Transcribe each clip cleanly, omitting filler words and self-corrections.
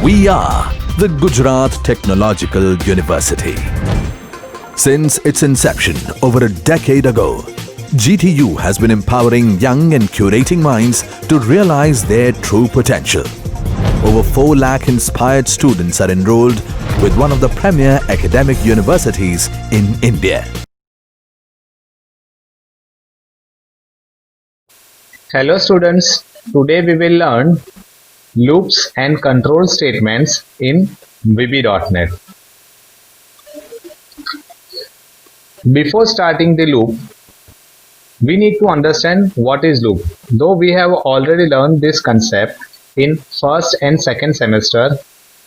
We are the Gujarat Technological University. Since its inception over a decade ago, GTU has been empowering young and curating minds to realize their true potential. Over 4 lakh inspired students are enrolled with one of the premier academic universities in India. Hello students, today we will learn loops and control statements in VB.NET. Before starting the loop, we need to understand what is loop. Though we have already learned this concept in first and second semester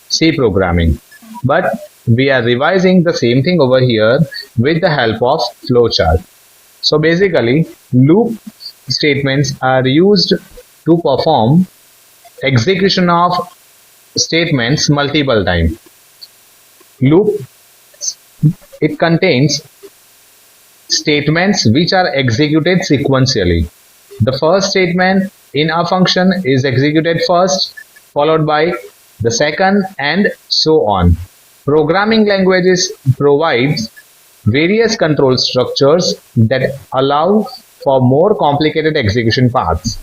C programming, but we are revising the same thing over here with the help of flowchart. So basically, loop statements are used to perform execution of statements multiple times. Loop, it contains statements which are executed sequentially. The first statement in a function is executed first, followed by the second, and so on. Programming languages provides various control structures that allow for more complicated execution paths.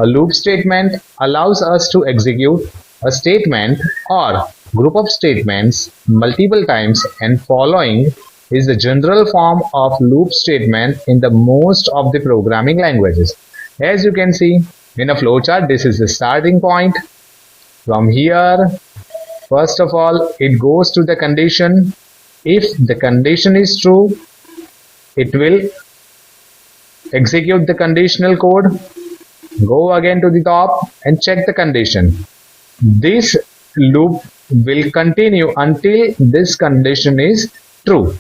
A loop statement allows us to execute a statement or group of statements multiple times, and following is the general form of loop statement in the most of the programming languages. As you can see in a flowchart, this is the starting point. From here, first of all, it goes to the condition. If the condition is true, it will execute the conditional code. Go again to the top and check the condition. This loop will continue until this condition is true.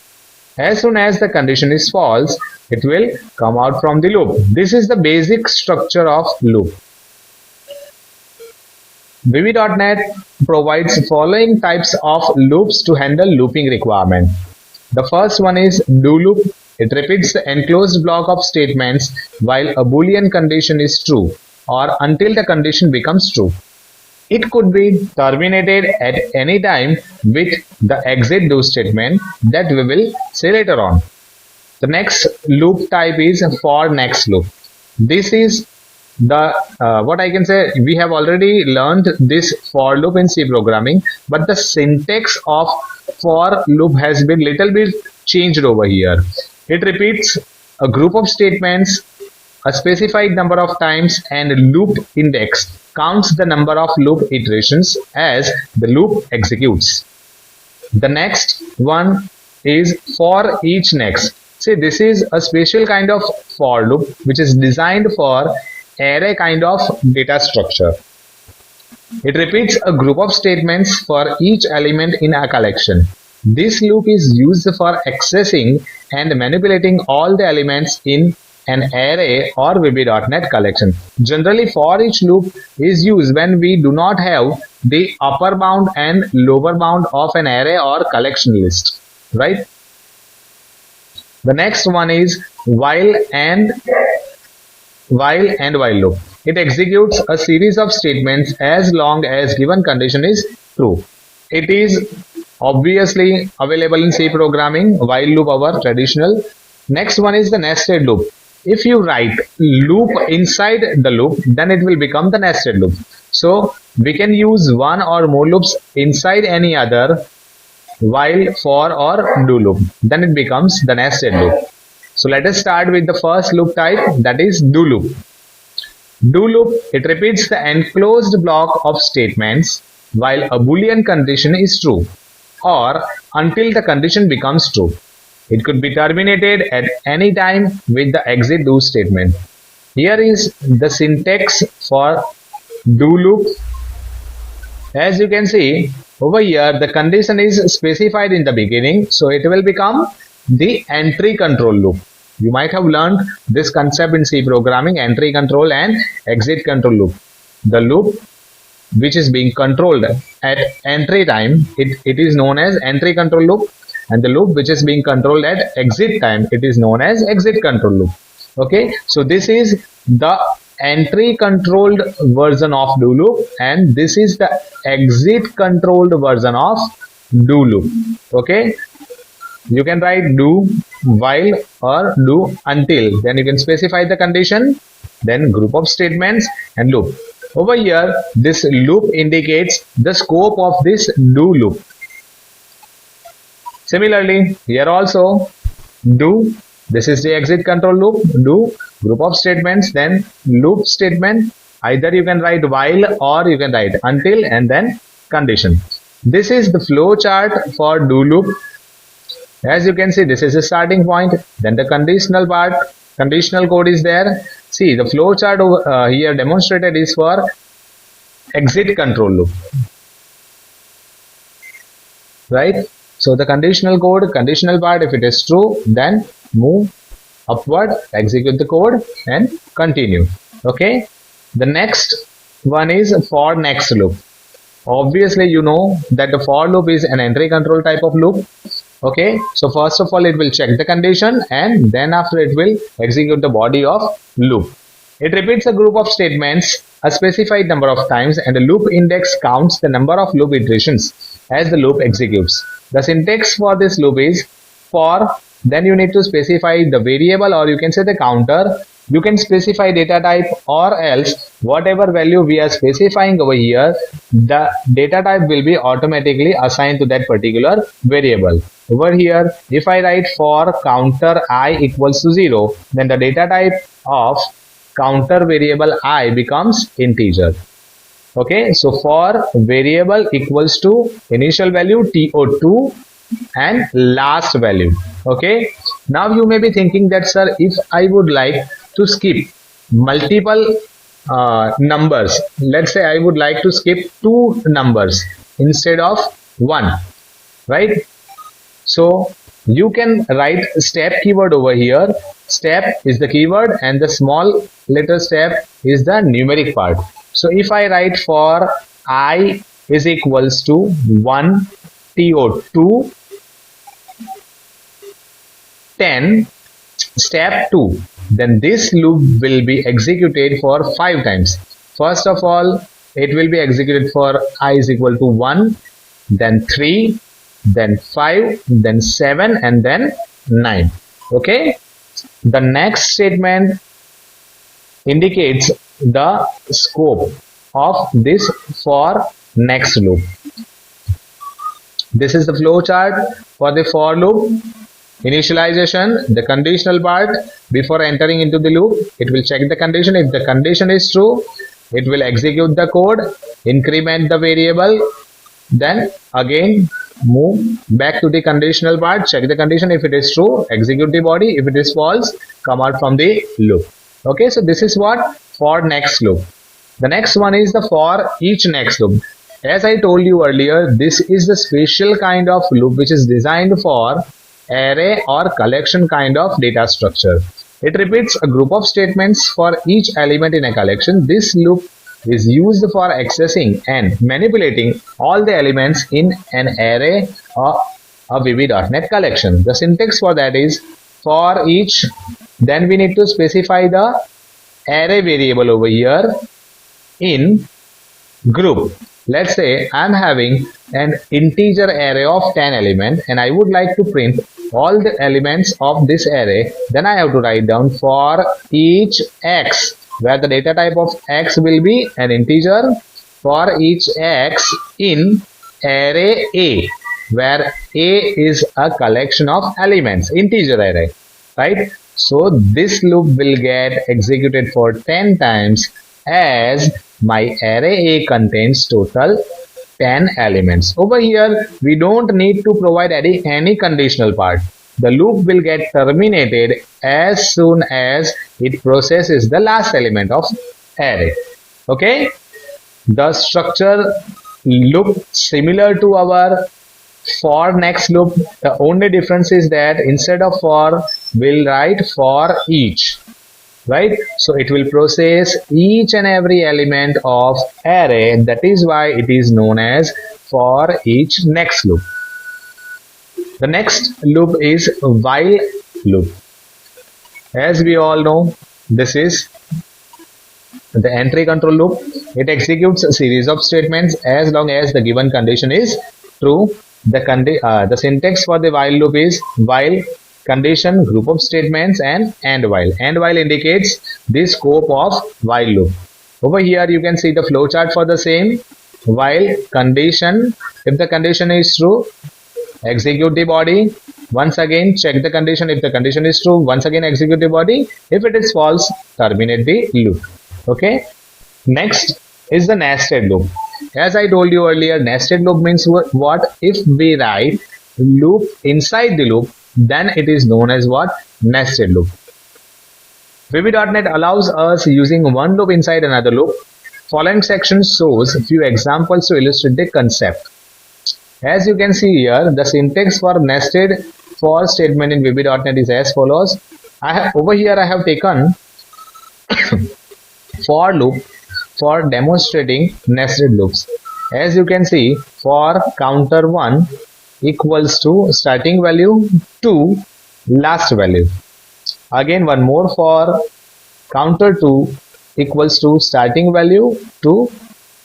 As soon as the condition is false, it will come out from the loop. This is the basic structure of loop. VB.NET provides following types of loops to handle looping requirement. The first one is do loop. It repeats the enclosed block of statements while a Boolean condition is true or until the condition becomes true. It could be terminated at any time with the exit do statement that we will see later on. The next loop type is for next loop. This is the what I can say, we have already learned this for loop in C programming, but the syntax of for loop has been little bit changed over here. It repeats a group of statements a specified number of times, and loop index counts the number of loop iterations as the loop executes. The next one is for each next. See, this is a special kind of for loop which is designed for array kind of data structure. It repeats a group of statements for each element in a collection. This loop is used for accessing and manipulating all the elements in an array or VB.NET collection. Generally, for each loop is used when we do not have the upper bound and lower bound of an array or collection list, right? The next one is while and while loop. It executes a series of statements as long as given condition is true. It is obviously available in C programming, while loop our traditional. Next one is the nested loop. If you write loop inside the loop, then it will become the nested loop. So we can use one or more loops inside any other while, for, or do loop. Then it becomes the nested loop. So let us start with the first loop type, that is do loop. Do loop, it repeats the enclosed block of statements while a Boolean condition is true or until the condition becomes true. It could be terminated at any time with the exit do statement. Here is the syntax for do loop. As you can see over here, the condition is specified in the beginning, so it will become the entry control loop. You might have learned this concept in C programming, entry control and exit control loop. The loop which is being controlled at entry time, it is known as entry control loop, and the loop which is being controlled at exit time, it is known as exit control loop. Okay, so this is the entry controlled version of do loop, and this is the exit controlled version of do loop. Okay, you can write do while or do until, then you can specify the condition, then group of statements and loop. Over here, this loop indicates the scope of this do loop. Similarly, here also do, this is the exit control loop, do, group of statements, then loop statement. Either you can write while or you can write until and then condition. This is the flow chart for do loop. As you can see, this is the starting point, then the conditional part, conditional code is there. See, the flow chart here demonstrated is for exit control loop, right? So the conditional code, conditional part, if it is true, then move upward, execute the code and continue. Okay, the next one is for next loop. Obviously, you know that the for loop is an entry control type of loop. Okay, so first of all it will check the condition and then after it will execute the body of loop. It repeats a group of statements a specified number of times, and the loop index counts the number of loop iterations as the loop executes. The syntax for this loop is for, then you need to specify the variable or you can say the counter. You can specify data type, or else whatever value we are specifying over here, the data type will be automatically assigned to that particular variable. Over here, if I write for counter I equals to 0, then the data type of counter variable I becomes integer. Okay, so for variable equals to initial value TO2 and last value. Okay, now you may be thinking that, sir, if I would like to skip multiple numbers, let's say I would like to skip 2 numbers instead of 1, right? So you can write step keyword over here. Step is the keyword and the small letter step is the numeric part. So if I write for I is equals to 1 TO2 10 step 2, then this loop will be executed for 5 times. First of all, it will be executed for I is equal to 1, then 3, then 5, then 7 and then 9. Okay, the next statement indicates the scope of this for next loop. This is the flow chart for the for loop. Initialization, the conditional part, before entering into the loop, it will check the condition. If the condition is true, it will execute the code, increment the variable, then again move back to the conditional part, check the condition. If it is true, execute the body. If it is false, come out from the loop. Okay, so this is what for next loop. The next one is the for each next loop. As I told you earlier, this is the special kind of loop which is designed for array or collection kind of data structure. It repeats a group of statements for each element in a collection. This loop is used for accessing and manipulating all the elements in an array or a VB.NET collection. The syntax for that is for each, then we need to specify the array variable over here in group. Let's say I'm having an integer array of 10 elements and I would like to print all the elements of this array. Then I have to write down for each x, where the data type of x will be an integer, for each x in array A, where A is a collection of elements, integer array, right? So this loop will get executed for 10 times as my array A contains total 10 elements. Over here, we don't need to provide any conditional part. The loop will get terminated as soon as it processes the last element of array. Okay, the structure looks similar to our for next loop. The only difference is that instead of for, we'll write for each, right? So it will process each and every element of array. That is why it is known as for each next loop. The next loop is while loop. As we all know, this is the entry control loop. It executes a series of statements as long as the given condition is true. The syntax for the while loop is while condition, group of statements, and while. And while indicates the scope of while loop. Over here you can see the flowchart for the same. While condition, if the condition is true, execute the body. Once again check the condition. If the condition is true, once again execute the body. If it is false, terminate the loop. Okay. Next is the nested loop. As I told you earlier, nested loop means what? If we write loop inside the loop, then it is known as what? Nested loop. VB.NET allows us using one loop inside another loop. Following section shows a few examples to illustrate the concept. As you can see here, the syntax for nested for statement in VB.NET is as follows. Over here I have taken for loop for demonstrating nested loops. As you can see, for counter 1 equals to starting value to last value. Again one more, for counter 2 equals to starting value to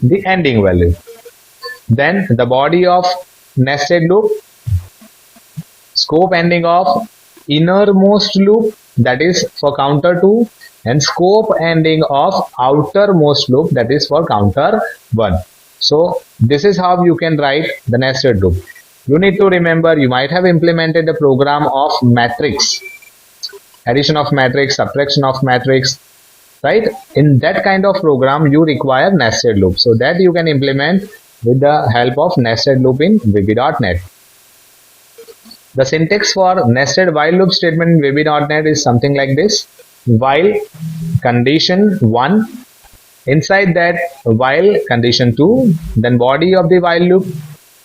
the ending value. Then the body of nested loop, scope ending of innermost loop, that is for counter 2, and scope ending of outermost loop, that is for counter 1. So this is how you can write the nested loop. You need to remember, you might have implemented a program of matrix, addition of matrix, subtraction of matrix, right? In that kind of program you require nested loop, so that you can implement with the help of nested loop in VB.NET. The syntax for nested while loop statement in VB.NET is something like this. While condition 1, inside that while condition 2, then body of the while loop,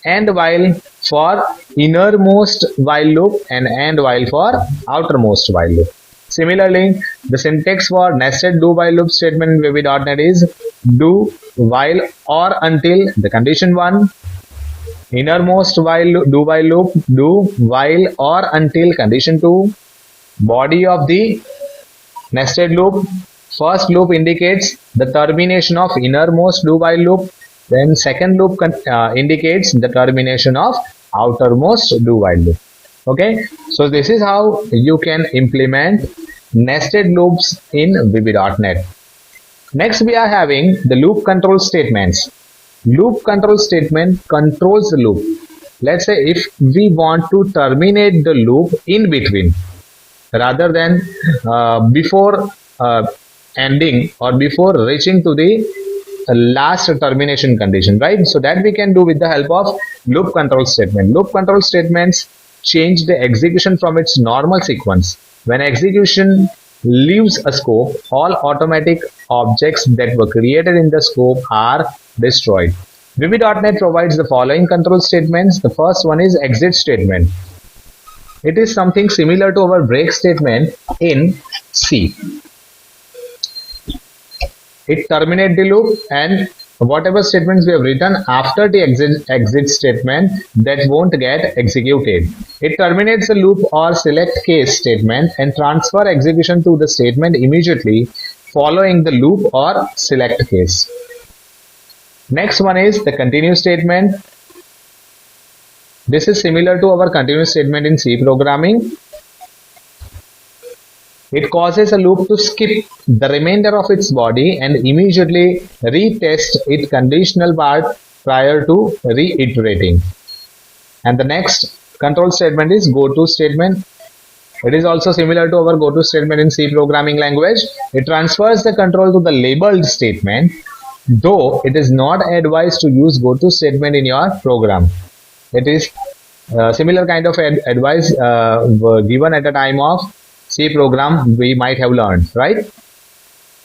and while for innermost while loop, and while for outermost while loop. Similarly, the syntax for nested do while loop statement in VB.NET is do while or until the condition 1, innermost while do while loop, do while or until condition 2, body of the nested loop. First loop indicates the termination of innermost do while loop, then second loop indicates the termination of outermost do while loop. Okay, so this is how you can implement nested loops in VB.NET. Next we are having the loop control statements. Loop control statement controls the loop. Let's say if we want to terminate the loop in between, rather than before ending or before reaching to the last termination condition, right? So that we can do with the help of loop control statement. Loop control statements change the execution from its normal sequence. When execution leaves a scope, all automatic objects that were created in the scope are destroyed. VB.NET provides the following control statements. The first one is exit statement. It is something similar to our break statement in C. It terminates the loop, and whatever statements we have written after the exit statement, that won't get executed. It terminates the loop or select case statement and transfer execution to the statement immediately following the loop or select case. Next one is the continue statement. This is similar to our continue statement in C programming. It causes a loop to skip the remainder of its body and immediately retest its conditional part prior to reiterating. And the next control statement is goto statement. It is also similar to our goto statement in C programming language. It transfers the control to the labeled statement, though it is not advised to use goto statement in your program. It is similar kind of advice given at the time of C program we might have learned, right?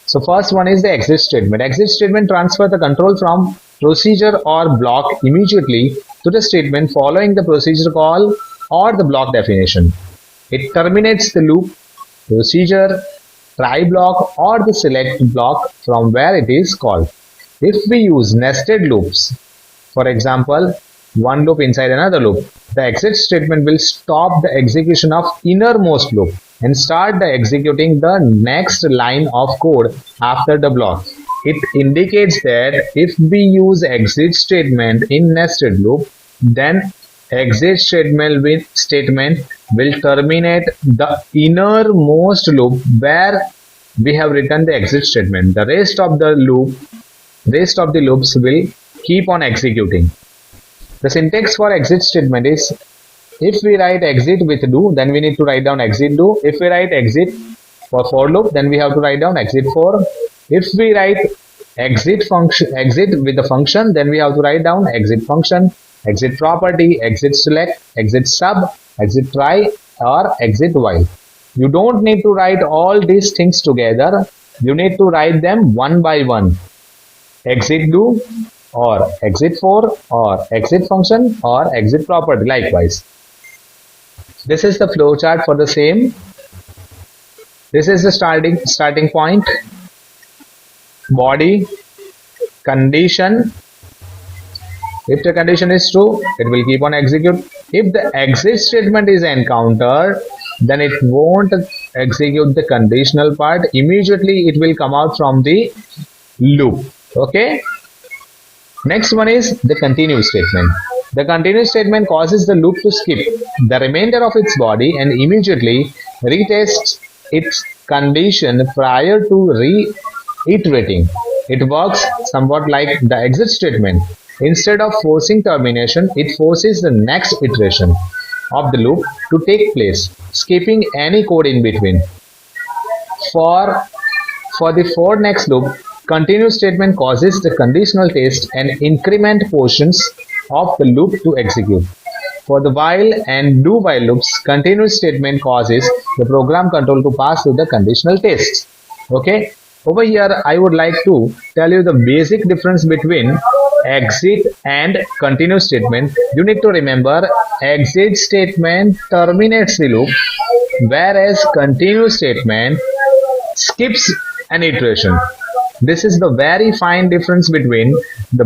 So first one is the exit statement. Exit statement transfer the control from procedure or block immediately to the statement following the procedure call or the block definition. It terminates the loop, procedure, try block or the select block from where it is called. If we use nested loops, for example, one loop inside another loop, the exit statement will stop the execution of innermost loop and start the executing the next line of code after the block. it indicates that if we use exit statement in nested loop, then exit statement will terminate the innermost loop where we have written the exit statement. The rest of the loops will keep on executing. The syntax for exit statement is, if we write exit with do, then we need to write down exit do. If we write exit for loop, then we have to write down exit for. If we write exit with the function, then we have to write down exit function, exit property, exit select, exit sub, exit try, or exit while. You don't need to write all these things together. You need to write them one by one. Exit do, or exit for, or exit function, or exit property likewise. This is the flowchart for the same. This is the starting point, body, condition. If the condition is true, it will keep on execute. If the exit statement is encountered, then it won't execute the conditional part. Immediately it will come out from the loop. Okay. Next one is the continue statement. The continue statement causes the loop to skip the remainder of its body and immediately retests its condition prior to reiterating. It works somewhat like the exit statement. Instead of forcing termination, it forces the next iteration of the loop to take place, skipping any code in between. For the next loop, continue statement causes the conditional test and increment portions of the loop to execute. For the while and do while loops, continue statement causes the program control to pass through the conditional tests. Okay. Over here, I would like to tell you the basic difference between exit and continue statement. You need to remember, exit statement terminates the loop, whereas continue statement skips an iteration. This is the very fine difference between the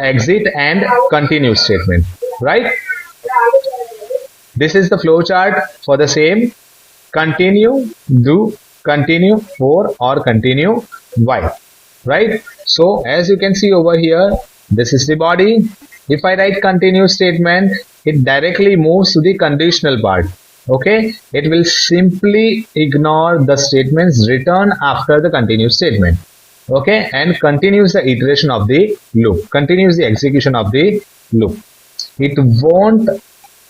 exit and continue statement, right? This is the flowchart for the same: continue, do, continue for, or continue while, right? So as you can see over here, this is the body. If I write continue statement, it directly moves to the conditional part. Okay, it will simply ignore the statements written after the continue statement. Okay, and continues the iteration of the loop, continues the execution of the loop. It won't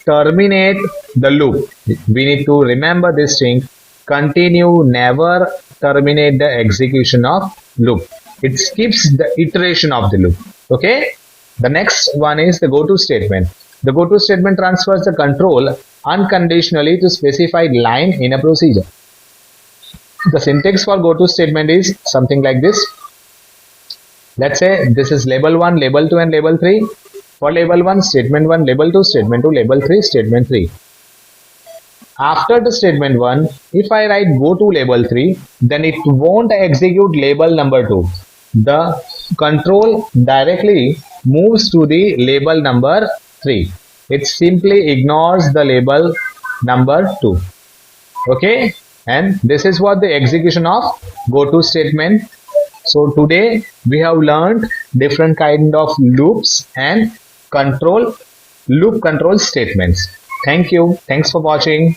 terminate the loop. We need to remember this thing. Continue never terminate the execution of loop. It skips the iteration of the loop. Okay. The next one is the goto statement. The goto statement transfers the control unconditionally to specified line in a procedure. The syntax for goto statement is something like this. Let's say this is label 1, label 2 and label 3. For label 1, statement 1, label 2, statement 2, label 3, statement 3. After the statement 1, if I write go to label 3, then it won't execute label number 2. The control directly moves to the label number 3. It simply ignores the label number 2. Okay, and this is what the execution of goto statement. So today we have learned different kind of loops and loop control statements. Thank you. Thanks for watching.